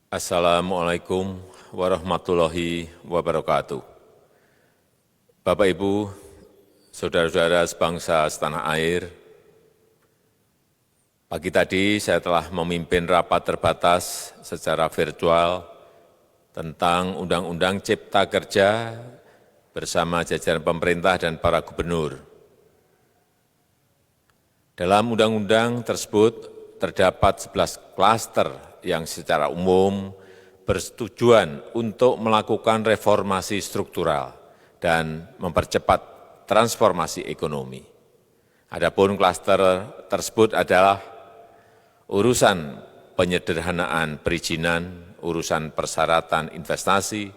Assalamualaikum warahmatullahi wabarakatuh. Bapak, Ibu, saudara-saudara sebangsa setanah air, pagi tadi saya telah memimpin rapat terbatas secara virtual tentang Undang-Undang Cipta Kerja bersama jajaran pemerintah dan para gubernur. Dalam undang-undang tersebut terdapat 11 klaster yang secara umum bertujuan untuk melakukan reformasi struktural dan mempercepat transformasi ekonomi. Adapun klaster tersebut adalah urusan penyederhanaan perizinan, urusan persyaratan investasi,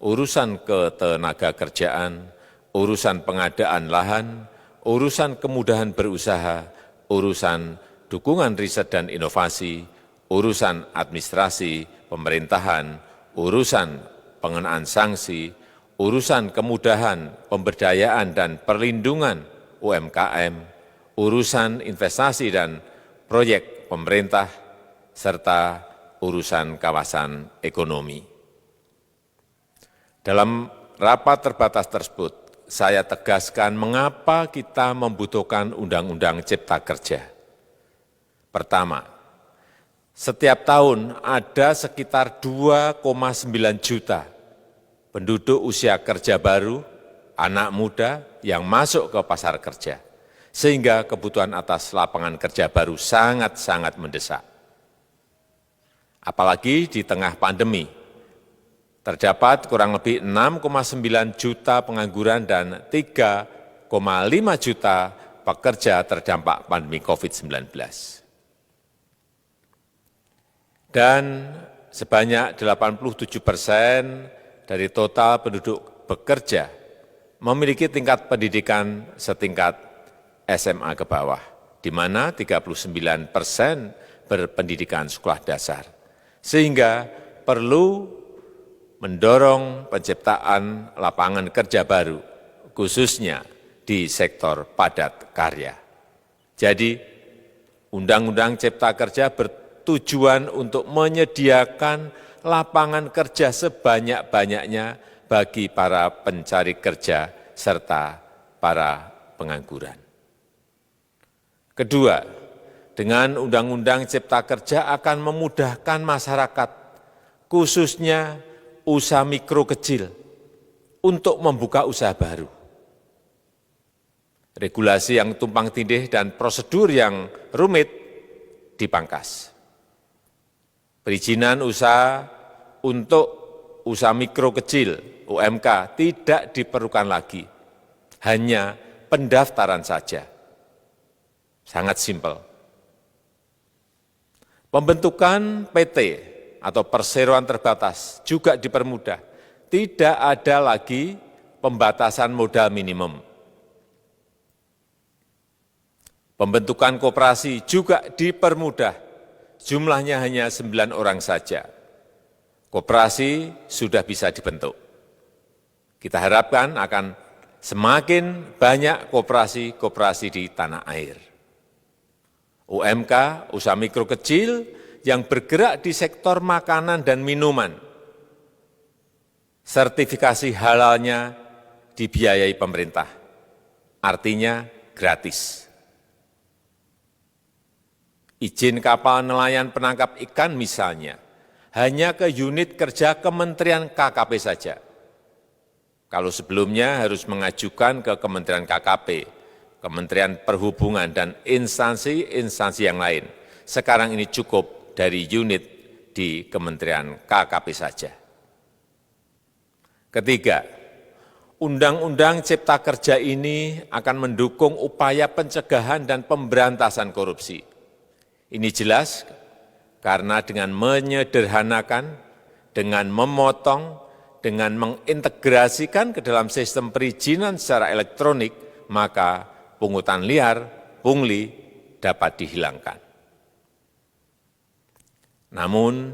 urusan ketenagakerjaan, urusan pengadaan lahan, urusan kemudahan berusaha, urusan dukungan riset dan inovasi, urusan administrasi pemerintahan, urusan pengenaan sanksi, urusan kemudahan pemberdayaan dan perlindungan UMKM, urusan investasi dan proyek pemerintah, serta urusan kawasan ekonomi. Dalam rapat terbatas tersebut, saya tegaskan mengapa kita membutuhkan Undang-Undang Cipta Kerja. Pertama, setiap tahun ada sekitar 2,9 juta penduduk usia kerja baru, anak muda yang masuk ke pasar kerja, sehingga kebutuhan atas lapangan kerja baru sangat-sangat mendesak. Apalagi di tengah pandemi, terdapat kurang lebih 6,9 juta pengangguran dan 3,5 juta pekerja terdampak pandemi COVID-19. Dan sebanyak 87% dari total penduduk bekerja memiliki tingkat pendidikan setingkat SMA ke bawah, di mana 39% berpendidikan sekolah dasar. Sehingga perlu mendorong penciptaan lapangan kerja baru, khususnya di sektor padat karya. Jadi, Undang-Undang Cipta Kerja bertujuan untuk menyediakan lapangan kerja sebanyak-banyaknya bagi para pencari kerja serta para pengangguran. Kedua, dengan Undang-Undang Cipta Kerja akan memudahkan masyarakat, khususnya usaha mikro kecil, untuk membuka usaha baru. Regulasi yang tumpang tindih dan prosedur yang rumit dipangkas. Perizinan usaha untuk usaha mikro kecil (UMK) tidak diperlukan lagi, hanya pendaftaran saja. Sangat simpel. Pembentukan PT atau perseroan terbatas juga dipermudah. Tidak ada lagi pembatasan modal minimum. Pembentukan koperasi juga dipermudah. Jumlahnya hanya 9 orang saja. Koperasi sudah bisa dibentuk. Kita harapkan akan semakin banyak koperasi-koperasi di tanah air. UMK, usaha mikro kecil yang bergerak di sektor makanan dan minuman, sertifikasi halalnya dibiayai pemerintah, artinya gratis. Izin kapal nelayan penangkap ikan misalnya, hanya ke unit kerja Kementerian KKP saja. Kalau sebelumnya harus mengajukan ke Kementerian KKP, Kementerian Perhubungan, dan instansi-instansi yang lain. Sekarang ini cukup dari unit di Kementerian KKP saja. Ketiga, Undang-Undang Cipta Kerja ini akan mendukung upaya pencegahan dan pemberantasan korupsi. Ini jelas karena dengan menyederhanakan, dengan memotong, dengan mengintegrasikan ke dalam sistem perizinan secara elektronik, maka pungutan liar, pungli dapat dihilangkan. Namun,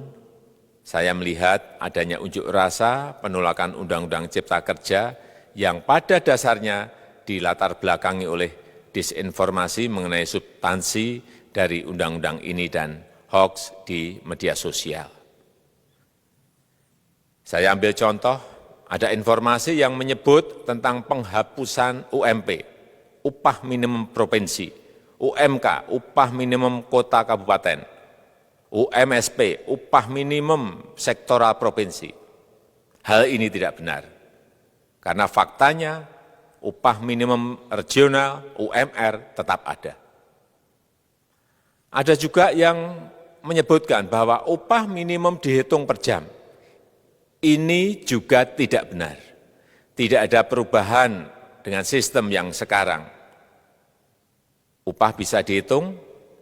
saya melihat adanya unjuk rasa penolakan Undang-Undang Cipta Kerja yang pada dasarnya dilatar belakangi oleh disinformasi mengenai substansi dari undang-undang ini dan hoax di media sosial. Saya ambil contoh, ada informasi yang menyebut tentang penghapusan UMP, upah minimum provinsi, UMK, upah minimum kota kabupaten, UMSP, upah minimum sektoral provinsi. Hal ini tidak benar, karena faktanya upah minimum regional, UMR, tetap ada. Ada juga yang menyebutkan bahwa upah minimum dihitung per jam. Ini juga tidak benar. Tidak ada perubahan dengan sistem yang sekarang. Upah bisa dihitung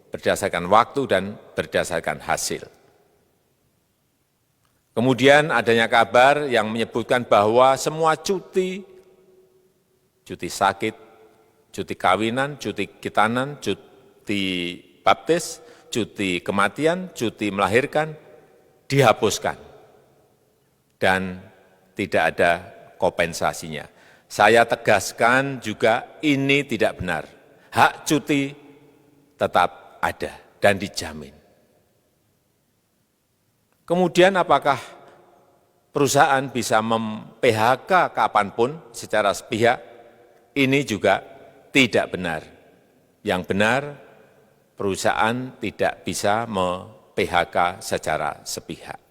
berdasarkan waktu dan berdasarkan hasil. Kemudian adanya kabar yang menyebutkan bahwa semua cuti sakit, cuti kawinan, cuti khitanan, cuti baptis, cuti kematian, cuti melahirkan, dihapuskan. Dan tidak ada kompensasinya. Saya tegaskan juga ini tidak benar. Hak cuti tetap ada dan dijamin. Kemudian apakah perusahaan bisa mem-PHK kapanpun secara sepihak? Ini juga tidak benar. Yang benar, perusahaan tidak bisa me-PHK secara sepihak.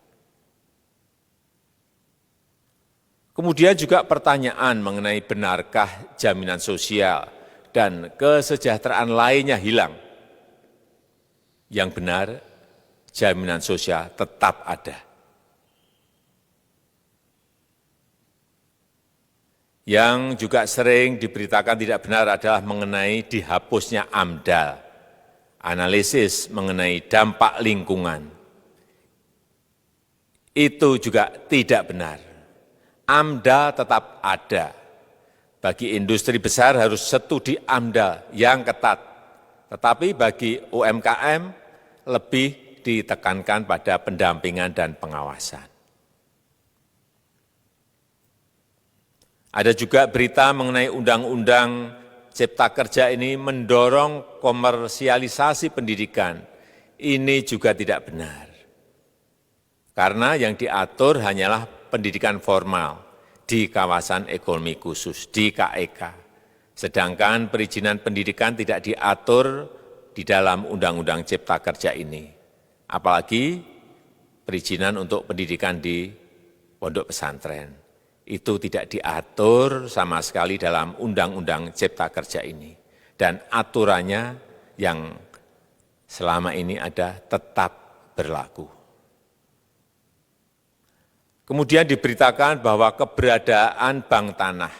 Kemudian juga pertanyaan mengenai benarkah jaminan sosial dan kesejahteraan lainnya hilang. Yang benar, jaminan sosial tetap ada. Yang juga sering diberitakan tidak benar adalah mengenai dihapusnya AMDAL, analisis mengenai dampak lingkungan. Itu juga tidak benar. AMDAL tetap ada. Bagi industri besar harus studi AMDAL yang ketat. Tetapi bagi UMKM lebih ditekankan pada pendampingan dan pengawasan. Ada juga berita mengenai Undang-Undang Cipta Kerja ini mendorong komersialisasi pendidikan. Ini juga tidak benar. Karena yang diatur hanyalah pendidikan formal di kawasan ekonomi khusus, di KEK. Sedangkan perizinan pendidikan tidak diatur di dalam Undang-Undang Cipta Kerja ini. Apalagi perizinan untuk pendidikan di pondok pesantren. Itu tidak diatur sama sekali dalam Undang-Undang Cipta Kerja ini. Dan aturannya yang selama ini ada tetap berlaku. Kemudian diberitakan bahwa keberadaan bank tanah.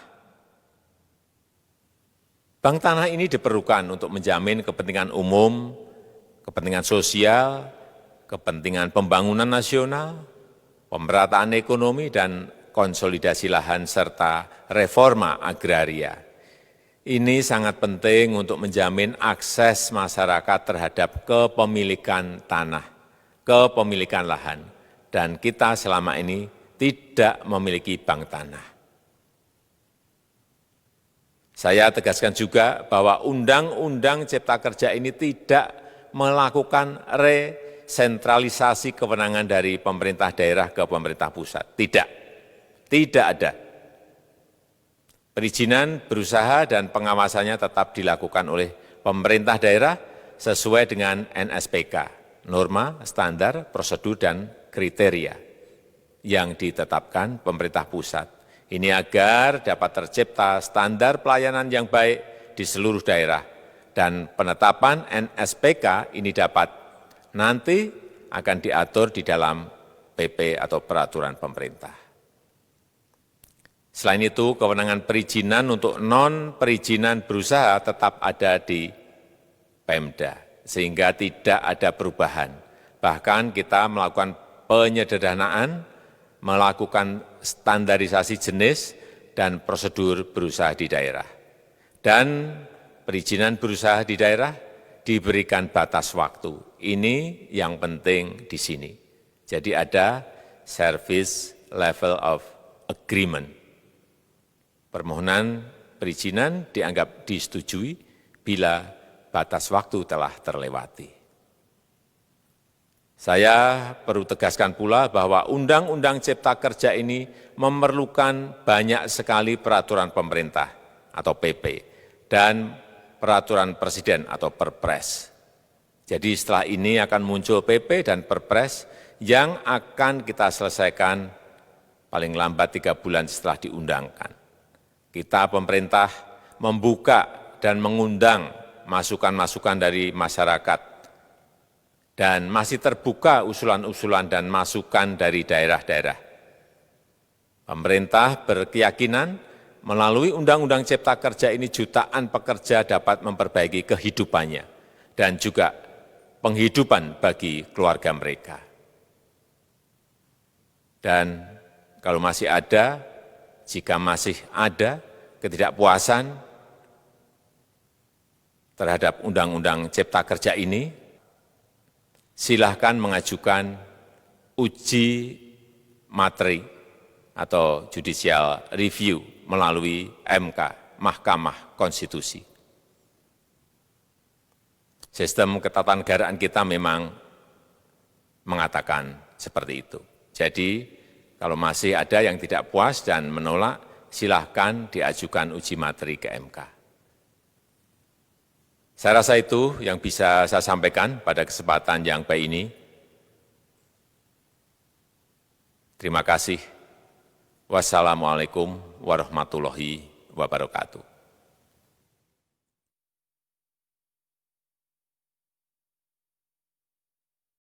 Bank tanah ini diperlukan untuk menjamin kepentingan umum, kepentingan sosial, kepentingan pembangunan nasional, pemerataan ekonomi, dan konsolidasi lahan serta reforma agraria. Ini sangat penting untuk menjamin akses masyarakat terhadap kepemilikan tanah, kepemilikan lahan. Dan kita selama ini tidak memiliki bank tanah. Saya tegaskan juga bahwa Undang-Undang Cipta Kerja ini tidak melakukan resentralisasi kewenangan dari pemerintah daerah ke pemerintah pusat. Tidak ada. Perizinan berusaha dan pengawasannya tetap dilakukan oleh pemerintah daerah sesuai dengan NSPK, norma, standar, prosedur, dan kriteria yang ditetapkan pemerintah pusat. Ini agar dapat tercipta standar pelayanan yang baik di seluruh daerah dan penetapan NSPK ini dapat nanti akan diatur di dalam PP atau peraturan pemerintah. Selain itu, kewenangan perizinan untuk non-perizinan berusaha tetap ada di Pemda, sehingga tidak ada perubahan. Bahkan kita melakukan penyederhanaan, melakukan standarisasi jenis dan prosedur berusaha di daerah. Dan perizinan berusaha di daerah diberikan batas waktu. Ini yang penting di sini. Jadi ada service level of agreement. Permohonan perizinan dianggap disetujui bila batas waktu telah terlewati. Saya perlu tegaskan pula bahwa Undang-Undang Cipta Kerja ini memerlukan banyak sekali peraturan pemerintah atau PP dan peraturan presiden atau Perpres. Jadi setelah ini akan muncul PP dan Perpres yang akan kita selesaikan paling lambat 3 bulan setelah diundangkan. Kita pemerintah membuka dan mengundang masukan-masukan dari masyarakat dan masih terbuka usulan-usulan dan masukan dari daerah-daerah. Pemerintah berkeyakinan melalui Undang-Undang Cipta Kerja ini jutaan pekerja dapat memperbaiki kehidupannya dan juga penghidupan bagi keluarga mereka. Dan kalau masih ada, jika masih ada ketidakpuasan terhadap Undang-Undang Cipta Kerja ini, silahkan mengajukan uji materi atau judicial review melalui MK, Mahkamah Konstitusi. Sistem ketatanegaraan kita memang mengatakan seperti itu. Jadi, kalau masih ada yang tidak puas dan menolak, silahkan diajukan uji materi ke MK. Saya rasa itu yang bisa saya sampaikan pada kesempatan yang baik ini. Terima kasih. Wassalamualaikum warahmatullahi wabarakatuh.